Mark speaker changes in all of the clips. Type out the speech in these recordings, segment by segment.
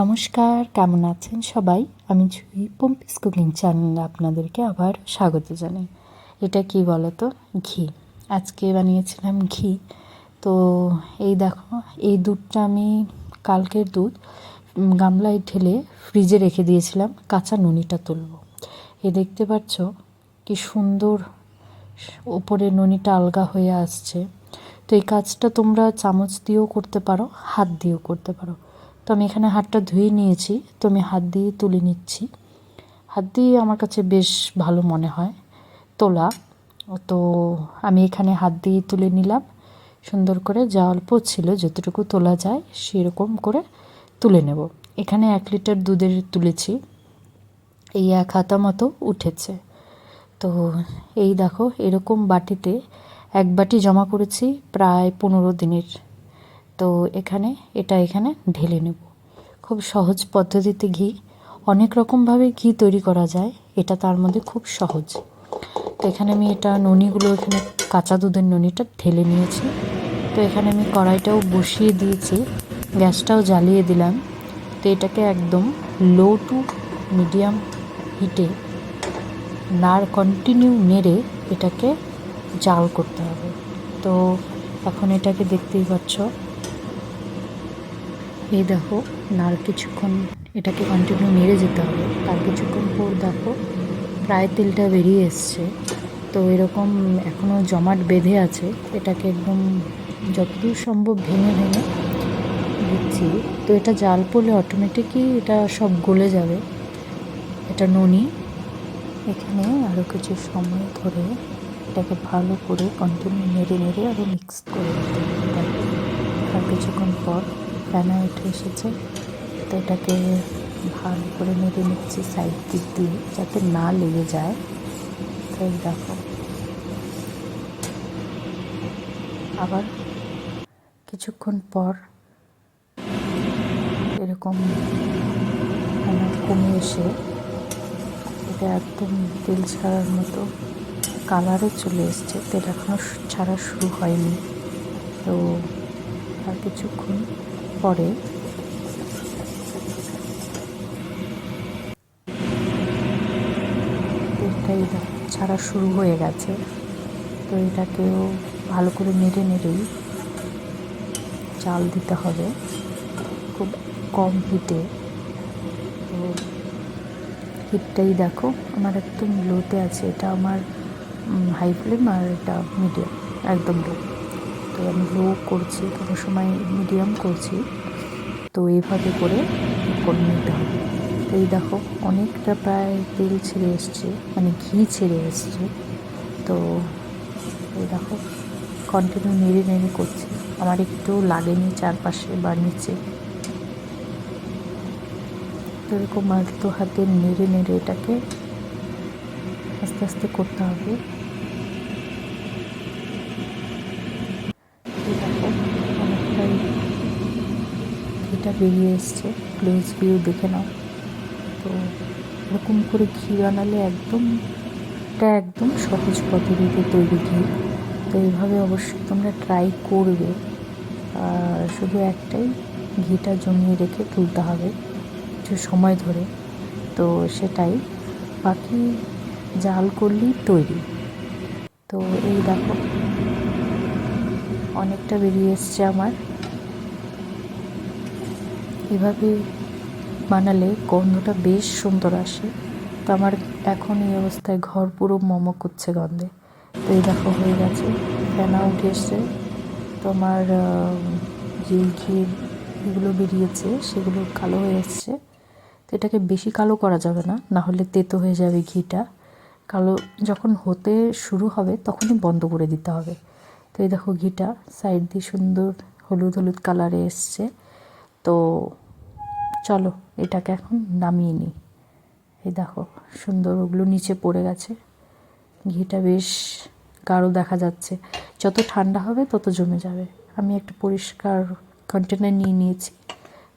Speaker 1: নমস্কার, কেমন আছেন সবাই? আমি জুই পম্পিস কুকিং চ্যানেলে আপনাদেরকে আবার স্বাগত জানাই। এটা কি বলো তো? ঘি। আজকে বানিয়েছিলাম ঘি। তো এই দেখো, এই দুধটা আমি কালকের দুধ গামলায় ঢেলে ফ্রিজে রেখে দিয়েছিলাম, কাঁচা ননিটা তুলব। এ দেখতে পাচ্ছ কি সুন্দর ওপরে ননিটা আলগা হয়ে আসছে। তো এই কাজটা তোমরা চামচ দিয়েও করতে পারো, হাত দিয়েও করতে পারো। তো আমি এখানে হাতটা ধুয়ে নিয়েছি, তো আমি হাত দিয়ে তুলে নিচ্ছি। হাত দিয়ে আমার কাছে বেশ ভালো মনে হয় তোলা। তো আমি এখানে হাত দিয়ে তুলে নিলাম সুন্দর করে, যা অল্প ছিল যতটুকু তোলা যায় সেরকম করে তুলে নেব। এখানে 1 লিটার দুধের তুলেছি, এই 1 হাতা মতো উঠেছে। তো এই দেখো, এরকম বাটিতে 1 বাটি জমা করেছি প্রায় 15 দিনের। তো এখানে ঢেলে নেব। খুব সহজ পদ্ধতিতে ঘি, অনেক রকমভাবে ঘি তৈরি করা যায়, এটা তার মধ্যে খুব সহজ। তো এখানে আমি ননিগুলো এখানে কাঁচা দুধের ননিটা ঢেলে নিয়েছি। তো এখানে আমি কড়াইটাও বসিয়ে দিয়েছি, গ্যাসটাও জ্বালিয়ে দিলাম। তো এটাকে একদম লো টু মিডিয়াম হিটে কন্টিনিউ নেড়ে এটাকে জাল করতে হবে। তো এখন এটাকে দেখতেই পাচ্ছ, এই দেখো, কিছুক্ষণ এটাকে কন্টিনিউ নেড়ে যেতে হবে। তার কিছুক্ষণ পর দেখো প্রায় তেলটা বেরিয়ে এসছে। তো এরকম এখনও জমাট বেঁধে আছে, এটাকে একদম যতদূর সম্ভব ভেঙে ভেঙে দিচ্ছি। তো এটা জাল পড়লে অটোমেটিকই এটা সব গলে যাবে। এটা ননি। এখানে আরও কিছু সময় ধরে এটাকে ভালো করে কন্টিনিউ নেড়ে নেড়ে আরও মিক্স করে দিতে হবে। দেখো আর কিছুক্ষণ পর ফেনা উঠে এসেছে। তো এটাকে ভালো করে নেড়ে নিচ্ছি সাইড দিক দিয়ে, যাতে না লেগে যায়। তাই দেখো আবার কিছুক্ষণ পর এরকম ফেনা কমে এসে এটা একদম তেল ছাড়ার মতো কালারে চলে এসছে। তেল এখনও ছাড়া শুরু হয়নি। তো আর কিছুক্ষণ পরে তেলটাই ছাড়া শুরু হয়ে গেছে। তো এটাকেও ভালো করে নেড়ে নেড়েই জাল দিতে হবে, খুব কম হিটে। তো হিটটাই দেখো আমার একদম লোতে আছে, এটা আমার হাই ফ্লেম, আর এটা মিডিয়াম, একদম লো। তো আমি লো করছি, কোনো সময় মিডিয়াম করছি। তো এইভাবে করে নিতে হবে। তো এই দেখো অনেকটা প্রায় তেল ছেড়ে এসছে, মানে ঘি ছেড়ে এসছে। তো এই দেখো কন্টিনিউ নেড়ে নেড়ে করছি, আমার একটু লাগেনি চারপাশে বা নিচে। তো এরকম আলতো হাতে নেড়ে নেড়ে এটাকে আস্তে আস্তে করতে হবে। দেখো অনেকটাই ঘিটা বেরিয়ে এসছে, ক্লোজ ভিউ দেখে নাও। তো এরকম করে ঘি বানালে একদম সহজ পদ্ধতিতে তৈরি ঘি। তো এইভাবে অবশ্যই তোমরা ট্রাই করবে। আর শুধু একটাই, ঘিটা জমিয়ে রেখে তুলতে হবে কিছু সময় ধরে। তো সেটাই, বাকি জাল করলেই তৈরি। তো এই দেখো অনেকটা বেরিয়ে এসছে আমার। এভাবে বানালে গন্ধটা বেশ সুন্দর আসে। তো আমার এখন এই অবস্থায় ঘর পুরো মমো করছে গন্ধে। তো এই দেখো হয়ে গেছে, ফেনা উঠে এসছে। তো আমার যে ঘিগুলো বেরিয়েছে সেগুলো কালো হয়ে এসছে। তো এটাকে বেশি কালো করা যাবে না, না হলে তেতো হয়ে যাবে ঘিটা। কালো যখন হতে শুরু হবে তখনই বন্ধ করে দিতে হবে। তো এই দেখো ঘিটা সাইড দিয়ে সুন্দর হলুদ হলুদ কালারে এসছে। তো চলো এটাকে এখন নামিয়ে নিই। এই দেখো সুন্দর ওগুলো নিচে পড়ে গেছে, ঘিটা বেশ গাঢ় দেখা যাচ্ছে। যত ঠান্ডা হবে তত জমে যাবে। আমি একটা পরিষ্কার কন্টেনার নিয়ে নিয়েছি,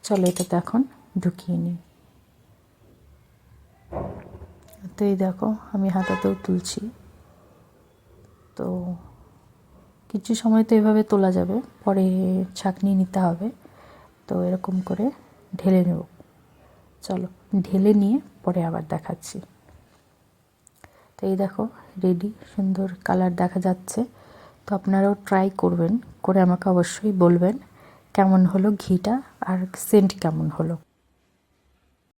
Speaker 1: চলো এটাতে এখন ঢুকিয়ে নিই। তো এই দেখো আমি হাতাতেও তুলছি। তো কিছু সময় তো এভাবে তোলা যাবে, পরে ছাঁকনি নিতে হবে। তো এরকম করে ঢেলে নেব। চলো ঢেলে নিয়ে পরে আবার দেখাচ্ছি। তো এই দেখো রেডি, সুন্দর কালার দেখা যাচ্ছে। তো আপনারাও ট্রাই করবেন, করে আমাকে অবশ্যই বলবেন কেমন হলো ঘিটা আর সেন্ট কেমন হলো।